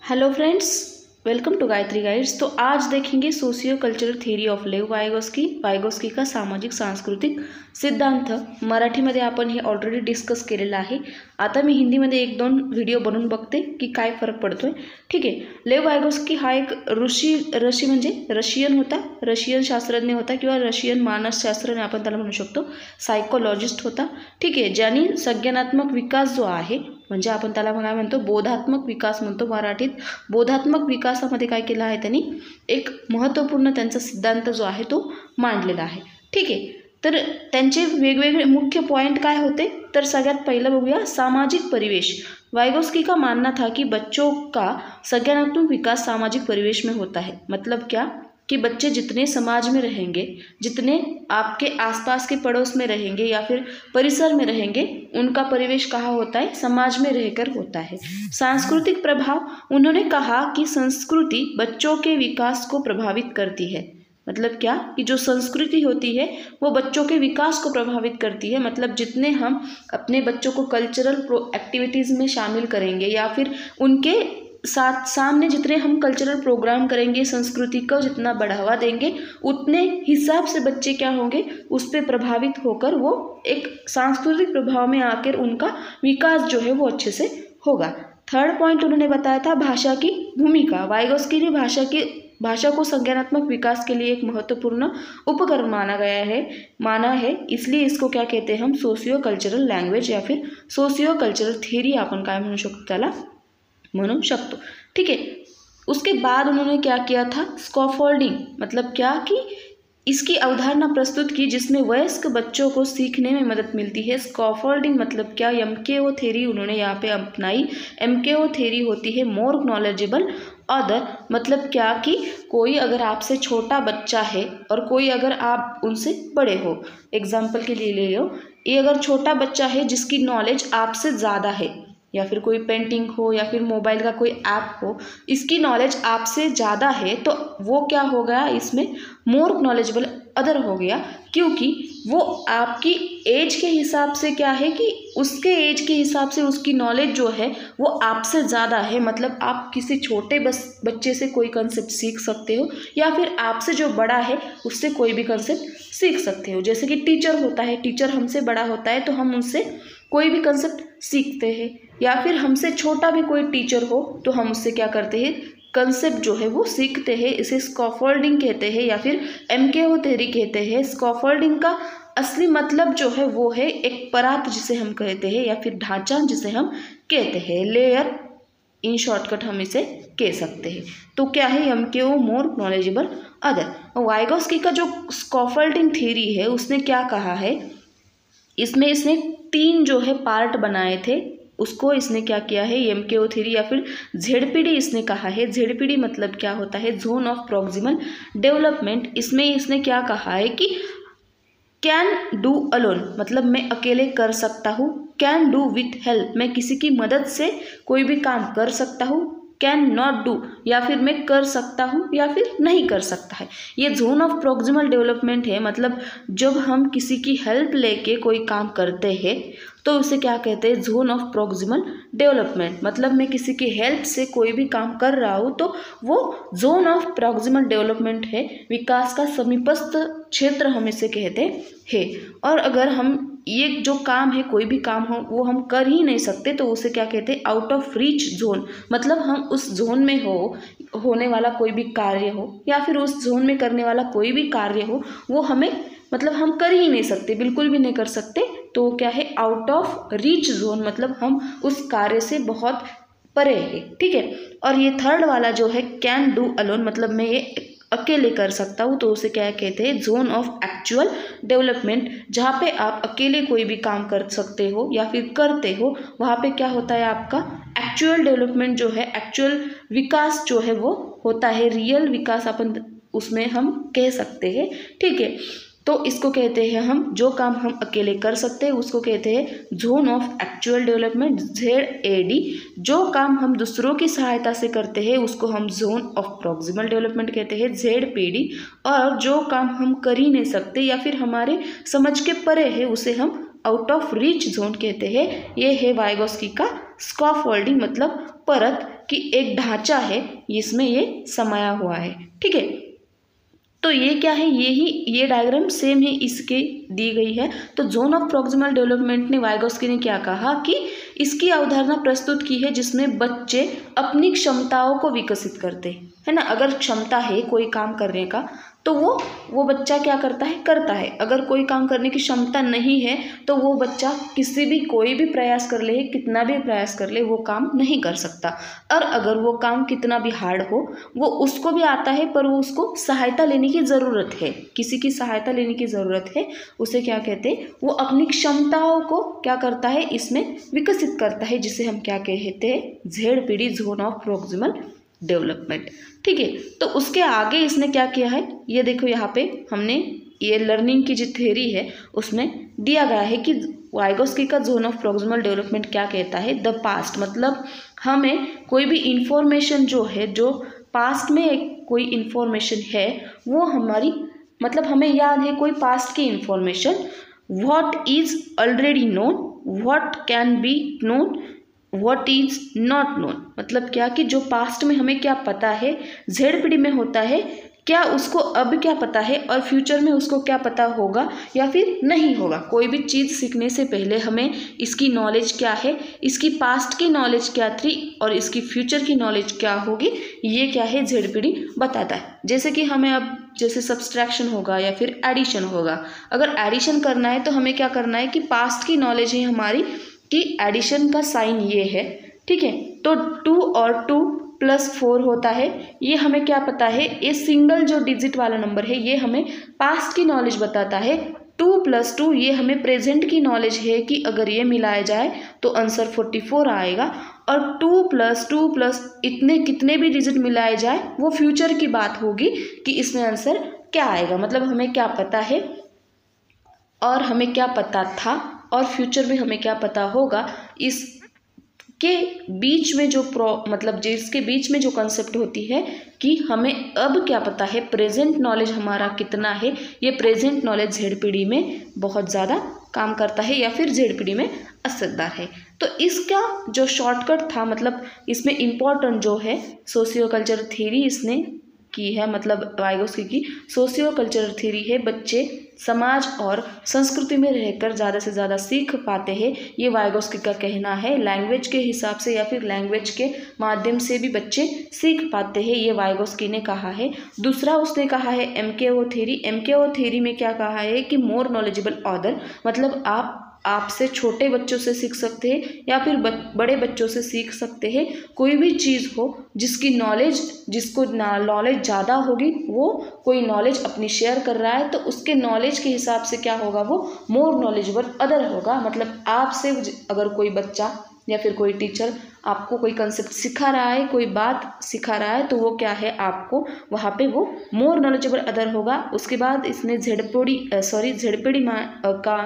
Hello friends, welcome to Gayatri guides. तो आज देखेंगे socio cultural theory of Lev Vygotsky का सामाजिक सांस्कृतिक सिद्धांत। मराठीमध्ये आपण हे ऑलरेडी डिस्कस केलेलं आहे। आता मी हिंदीमध्ये एक दोन व्हिडिओ बनवून बघते की काय फरक पडतोय। ठीक आहे, लेव वायगोस्की हा एक ऋषी म्हणजे रशियन होता, रशियन शास्त्रज्ञ होता किंवा रशियन मानसशास्त्रज्ञ आपण त्याला म्हणू शकतो, सायकोलॉजिस्ट होता। ठीक आहे, ज्यांनी संज्ञानात्मक विकास जो आहे म्हणजे आपण त्याला काय म्हणतो, बोधात्मक विकास म्हणतो मराठीत। बोधात्मक विकासामध्ये काय केलं आहे त्यांनी, एक महत्त्वपूर्ण त्यांचा सिद्धांत जो आहे तो मांडलेला आहे। ठीक आहे, तर त्यांचे वेगवेगळे मुख्य पॉइंट काय होते, तर सगळ्यात पहिलं बघूया सामाजिक परिवेश। वायगोस्की का मानना था कि बच्चों का संज्ञानात्मक विकास सामाजिक परिवेश में होता है। मतलब क्या कि बच्चे जितने समाज में रहेंगे, जितने आपके आसपास के पड़ोस में रहेंगे या फिर परिसर में रहेंगे, उनका परिवेश कहाँ होता है, समाज में रहकर होता है। सांस्कृतिक प्रभाव, उन्होंने कहा कि संस्कृति बच्चों के विकास को प्रभावित करती है। मतलब क्या कि जो संस्कृति होती है वो बच्चों के विकास को प्रभावित करती है। मतलब जितने हम अपने बच्चों को कल्चरल एक्टिविटीज़ में शामिल करेंगे या फिर उनके सामने जितने हम कल्चरल प्रोग्राम करेंगे, संस्कृति को जितना बढ़ावा देंगे, उतने हिसाब से बच्चे क्या होंगे, उस पर प्रभावित होकर वो एक सांस्कृतिक प्रभाव में आकर उनका विकास जो है वो अच्छे से होगा। थर्ड पॉइंट उन्होंने बताया था भाषा की भूमिका। वायगोस्की ने भाषा को संज्ञानात्मक विकास के लिए एक महत्वपूर्ण उपकरण माना है, इसलिए इसको क्या कहते हैं हम, सोशियो कल्चरल लैंग्वेज या फिर सोशियो कल्चरल थियरी आपण काय म्हणू शकतो, त्याला म्हणू शकतो। ठीक है, उसके बाद उन्होंने क्या किया था, स्कैफोल्डिंग। मतलब क्या कि इसकी अवधारणा प्रस्तुत की जिसमें वयस्क बच्चों को सीखने में मदद मिलती है। स्कैफोल्डिंग मतलब क्या, MKO थ्योरी उन्होंने यहाँ पे अपनाई। MKO थ्योरी होती है मोर नॉलेजेबल अदर। मतलब क्या कि कोई अगर आपसे छोटा बच्चा है और कोई अगर आप उनसे बड़े हो, एग्जाम्पल के लिए ले लो, ये अगर छोटा बच्चा है जिसकी नॉलेज आपसे ज़्यादा है, या फिर कोई पेंटिंग हो या फिर मोबाइल का कोई ऐप हो, इसकी नॉलेज आपसे ज़्यादा है, तो वो क्या हो गया, इसमें मोर नॉलेजेबल अदर हो गया, क्योंकि वो आपकी एज के हिसाब से क्या है कि उसके एज के हिसाब से उसकी नॉलेज जो है वो आपसे ज़्यादा है। मतलब आप किसी छोटे बच्चे से कोई कंसेप्ट सीख सकते हो या फिर आपसे जो बड़ा है उससे कोई भी कंसेप्ट सीख सकते हो। जैसे कि टीचर होता है, टीचर हमसे बड़ा होता है तो हम उनसे कोई भी कंसेप्ट सीखते हैं, या फिर हमसे छोटा भी कोई टीचर हो तो हम उससे क्या करते हैं, कंसेप्ट जो है वो सीखते हैं। इसे स्कैफोल्डिंग कहते हैं या फिर MKO थ्योरी कहते हैं। स्कैफोल्डिंग का असली मतलब जो है वो है एक परात जिसे हम कहते हैं, या फिर ढांचा जिसे हम कहते हैं, लेयर, इन शॉर्टकट हम इसे कह सकते हैं। तो क्या है, MKO more knowledgeable other. Vygotsky का जो स्कैफोल्डिंग थ्योरी है उसने क्या कहा है, इसमें इसने 3 जो है पार्ट बनाए थे, उसको इसने क्या किया है, MKO थ्योरी या फिर ZPD इसने कहा है। ZPD मतलब क्या होता है, जोन ऑफ प्रॉक्सिमल डेवलपमेंट। इसमें इसने क्या कहा है कि कैन डू अलोन, मतलब मैं अकेले कर सकता हूँ। कैन डू विथ हेल्प, मैं किसी की मदद से कोई भी काम कर सकता हूँ। कैन नॉट डू, या फिर मैं कर सकता हूँ या फिर नहीं कर सकता है। ये जोन ऑफ प्रॉक्सिमल डेवलपमेंट है। मतलब जब हम किसी की हेल्प लेके कोई काम करते हैं तो उसे क्या कहते हैं, जोन ऑफ प्रॉक्सिमल डेवलपमेंट। मतलब मैं किसी की हेल्प से कोई भी काम कर रहा हूँ तो वो जोन ऑफ प्रॉक्सिमल डेवलपमेंट है, विकास का समीपस्थ क्षेत्र हम इसे कहते हैं। और अगर हम ये जो काम है, कोई भी काम हो वो हम कर ही नहीं सकते तो उसे क्या कहते हैं, आउट ऑफ रीच जोन। मतलब हम उस जोन में होने वाला कोई भी कार्य हो या फिर उस जोन में करने वाला कोई भी कार्य हो वो हमें, मतलब हम कर ही नहीं सकते, बिल्कुल भी नहीं कर सकते, तो क्या है, आउट ऑफ रीच जोन। मतलब हम उस कार्य से बहुत परे है। ठीक है, और ये थर्ड वाला जो है कैन डू अलोन, मतलब मैं ये अकेले कर सकता हूँ, तो उसे क्या कहते हैं, जोन ऑफ एक्चुअल डेवलपमेंट। जहाँ पे आप अकेले कोई भी काम कर सकते हो या फिर करते हो, वहाँ पे क्या होता है, आपका एक्चुअल डेवलपमेंट जो है, एक्चुअल विकास जो है वो होता है, रियल विकास अपन उसमें हम कह सकते हैं। ठीक है, तो इसको कहते हैं हम, जो काम हम अकेले कर सकते हैं उसको कहते हैं zone of actual development, ZAD। जो काम हम दूसरों की सहायता से करते हैं उसको हम जोन ऑफ प्रॉक्सिमल डेवलपमेंट कहते हैं, ZPD। और जो काम हम कर ही नहीं सकते या फिर हमारे समझ के परे है उसे हम आउट ऑफ रीच जोन कहते हैं। ये है वायगोस्की का स्कैफोल्डिंग मतलब परत कि एक ढांचा है, इसमें ये समाया हुआ है। ठीक है, तो ये क्या है, ये डायग्राम सेम है इसके दी गई है। तो जोन ऑफ प्रॉक्सिमल डेवलपमेंट ने वाइगोस्की ने क्या कहा कि इसकी अवधारणा प्रस्तुत की है जिसमें बच्चे अपनी क्षमताओं को विकसित करते है ना। अगर क्षमता है कोई काम करने का तो वो बच्चा क्या करता है। अगर कोई काम करने की क्षमता नहीं है तो वो बच्चा कोई भी प्रयास कर ले, कितना भी प्रयास कर ले, वो काम नहीं कर सकता। और अगर वो काम कितना भी हार्ड हो, वो उसको भी आता है पर वो उसको सहायता लेने की ज़रूरत है, किसी की सहायता लेने की ज़रूरत है, उसे क्या कहते हैं, वो अपनी क्षमताओं को क्या करता है, इसमें विकसित करता है, जिसे हम क्या कहते हैं, ZPD zone of proximal development. ठीक है, तो उसके आगे इसने क्या किया है, ये देखो यहाँ पे हमने ये लर्निंग की जो थ्योरी है उसमें दिया गया है कि वाइगोस्की का जोन ऑफ प्रॉक्सिमल डेवलपमेंट क्या कहता है, द पास्ट, मतलब हमें कोई भी इंफॉर्मेशन जो है, जो पास्ट में एक कोई इंफॉर्मेशन है वो हमारी, मतलब हमें याद है कोई पास्ट की information, what is already known, what can be known, what is not known, मतलब क्या कि जो पास्ट में हमें क्या पता है, ZPD में होता है, क्या उसको अब क्या पता है और फ्यूचर में उसको क्या पता होगा या फिर नहीं होगा। कोई भी चीज़ सीखने से पहले हमें इसकी नॉलेज क्या है, इसकी पास्ट की नॉलेज क्या थी और इसकी फ्यूचर की नॉलेज क्या होगी, ये क्या है, ZPD बताता है। जैसे कि हमें अब जैसे सब्सट्रैक्शन होगा या फिर एडिशन होगा, अगर एडिशन करना है तो हमें क्या करना है कि पास्ट की नॉलेज है हमारी कि एडिशन का साइन ये है। ठीक है, तो 2 और 2 + 4 होता है, ये हमें क्या पता है, ये सिंगल जो डिजिट वाला नंबर है ये हमें पास्ट की नॉलेज बताता है। 2 + 2 ये हमें प्रेजेंट की नॉलेज है कि अगर ये मिलाया जाए तो आंसर 44 आएगा, और 2 + 2 + इतने कितने भी डिजिट मिलाए जाए वो फ्यूचर की बात होगी कि इसमें आंसर क्या आएगा, मतलब हमें क्या पता है और हमें क्या पता था और फ्यूचर में हमें क्या पता होगा, इसके बीच में जो मतलब जिसके बीच में जो कंसेप्ट होती है कि हमें अब क्या पता है, प्रेजेंट नॉलेज हमारा कितना है, ये प्रेजेंट नॉलेज ZPD में बहुत ज़्यादा काम करता है या फिर ZPD में असरदार है। तो इसका जो शॉर्टकट था, मतलब इसमें इम्पोर्टेंट जो है सोशियो कल्चरल थ्योरी इसने की है, मतलब वाइगोस्की की सोशियो कल्चरल थ्योरी है, बच्चे समाज और संस्कृति में रहकर ज़्यादा से ज़्यादा सीख पाते हैं, ये वाइगोस्की का कहना है। लैंग्वेज के हिसाब से या फिर लैंग्वेज के माध्यम से भी बच्चे सीख पाते हैं, ये वाइगोस्की ने कहा है। दूसरा उसने कहा है MKO थ्योरी। MKO थ्योरी में क्या कहा है कि मोर नॉलेजेबल ऑदर, मतलब आपसे छोटे बच्चों से सीख सकते हैं या फिर बड़े बच्चों से सीख सकते हैं। कोई भी चीज़ हो जिसको नॉलेज ज़्यादा होगी, वो कोई नॉलेज अपनी शेयर कर रहा है तो उसके नॉलेज के हिसाब से क्या होगा, वो मोर नॉलेजेबल अदर होगा। मतलब आपसे अगर कोई बच्चा या फिर कोई टीचर आपको कोई कंसेप्ट सिखा रहा है, कोई बात सिखा रहा है, तो वो क्या है, आपको वहाँ पे वो मोर नॉलेजेबल अदर होगा। उसके बाद इसने ZPD का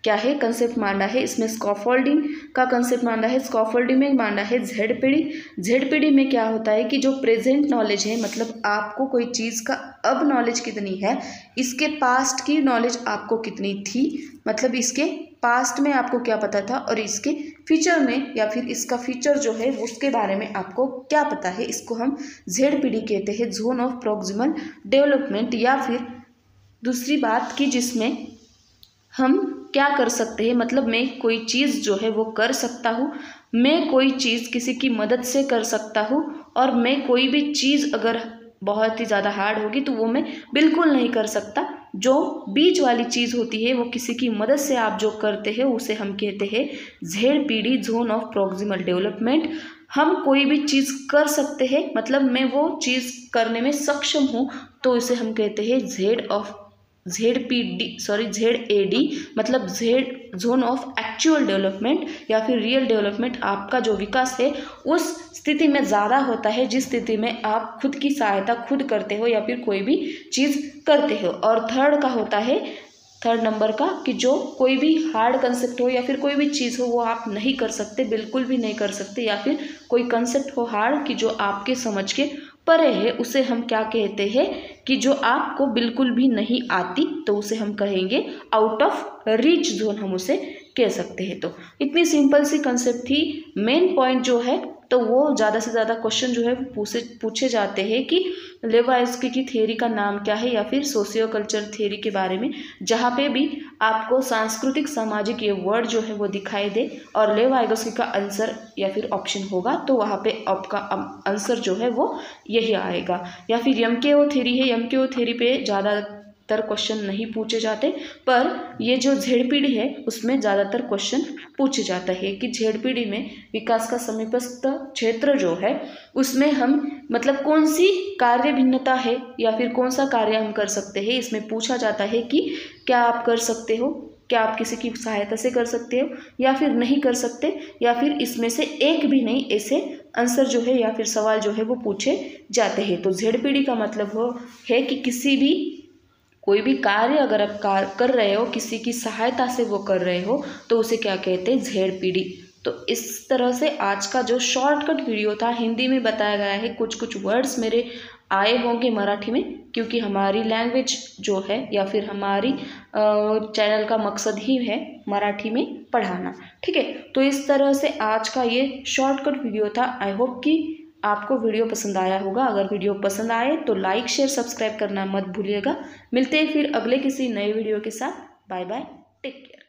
क्या है कंसेप्ट मांडा है, इसमें स्कैफोल्डिंग का कंसेप्ट मांडा है, स्कैफोल्डिंग में मांडा है ZPD में क्या होता है कि जो प्रेजेंट नॉलेज है, मतलब आपको कोई चीज़ का अब नॉलेज कितनी है, इसके पास्ट की नॉलेज आपको कितनी थी, मतलब इसके पास्ट में आपको क्या पता था और इसके फ्यूचर में या फिर इसका फ्यूचर जो है उसके बारे में आपको क्या पता है, इसको हम ZPD कहते हैं, जोन ऑफ प्रॉक्सिमल डेवलपमेंट। या फिर दूसरी बात की जिसमें हम क्या कर सकते हैं, मतलब मैं कोई चीज़ जो है वो कर सकता हूँ, मैं कोई चीज़ किसी की मदद से कर सकता हूँ, और मैं कोई भी चीज़ अगर बहुत ही ज़्यादा हार्ड होगी तो वो मैं बिल्कुल नहीं कर सकता। जो बीच वाली चीज़ होती है वो किसी की मदद से आप जो करते हैं उसे हम कहते हैं ZPD zone of proximal development. हम कोई भी चीज़ कर सकते हैं, मतलब मैं वो चीज़ करने में सक्षम हूँ, तो इसे हम कहते हैं ZAD, मतलब जोन ऑफ एक्चुअल डेवलपमेंट या फिर रियल डेवलपमेंट। आपका जो विकास है उस स्थिति में ज़्यादा होता है जिस स्थिति में आप खुद की सहायता खुद करते हो या फिर कोई भी चीज़ करते हो। और थर्ड नंबर का कि जो कोई भी हार्ड कंसेप्ट हो या फिर कोई भी चीज़ हो वो आप नहीं कर सकते, बिल्कुल भी नहीं कर सकते, या फिर कोई कंसेप्ट हो हार्ड कि जो आपके समझ के परे है, उसे हम क्या कहते हैं कि जो आपको बिल्कुल भी नहीं आती, तो उसे हम कहेंगे आउट ऑफ रीच जोन, हम उसे कह सकते हैं। तो इतनी सिंपल सी कंसेप्ट थी। मेन पॉइंट जो है तो वो ज़्यादा से ज़्यादा क्वेश्चन जो है पूछे जाते हैं कि लेवाइस्की की थ्योरी का नाम क्या है या फिर सोशियो कल्चर थ्योरी के बारे में, जहाँ पे भी आपको सांस्कृतिक सामाजिक ये वर्ड जो है वो दिखाई दे और लेवाइस्की का आंसर या फिर ऑप्शन होगा तो वहाँ पे आपका आंसर जो है वो यही आएगा। या फिर एमकेओ थ्योरी है, एमकेओ थ्योरी पे ज़्यादातर क्वेश्चन नहीं पूछे जाते, पर ये जो झेडपीडी है उसमें ज़्यादातर क्वेश्चन पूछे जाता है कि झेडपीडी में विकास का समीपस्थ क्षेत्र जो है उसमें हम मतलब कौन सी कार्य भिन्नता है या फिर कौन सा कार्य हम कर सकते हैं। इसमें पूछा जाता है कि क्या आप कर सकते हो, क्या आप किसी की सहायता से कर सकते हो या फिर नहीं कर सकते, या फिर इसमें से एक भी नहीं, ऐसे आंसर जो है या फिर सवाल जो है वो पूछे जाते हैं। तो झेडपीडी का मतलब वो है कि किसी भी कोई भी कार्य अगर आप कर रहे हो, किसी की सहायता से वो कर रहे हो तो उसे क्या कहते हैं, झेडपीडी। तो इस तरह से आज का जो शॉर्टकट वीडियो था हिंदी में बताया गया है, कुछ कुछ वर्ड्स मेरे आए होंगे मराठी में, क्योंकि हमारी लैंग्वेज जो है या फिर हमारी चैनल का मकसद ही है मराठी में पढ़ाना। ठीक है, तो इस तरह से आज का ये शॉर्टकट वीडियो था। आई होप कि आपको वीडियो पसंद आया होगा। अगर वीडियो पसंद आए तो लाइक शेयर सब्सक्राइब करना मत भूलिएगा। मिलते हैं फिर अगले किसी नए वीडियो के साथ। Bye bye, take care.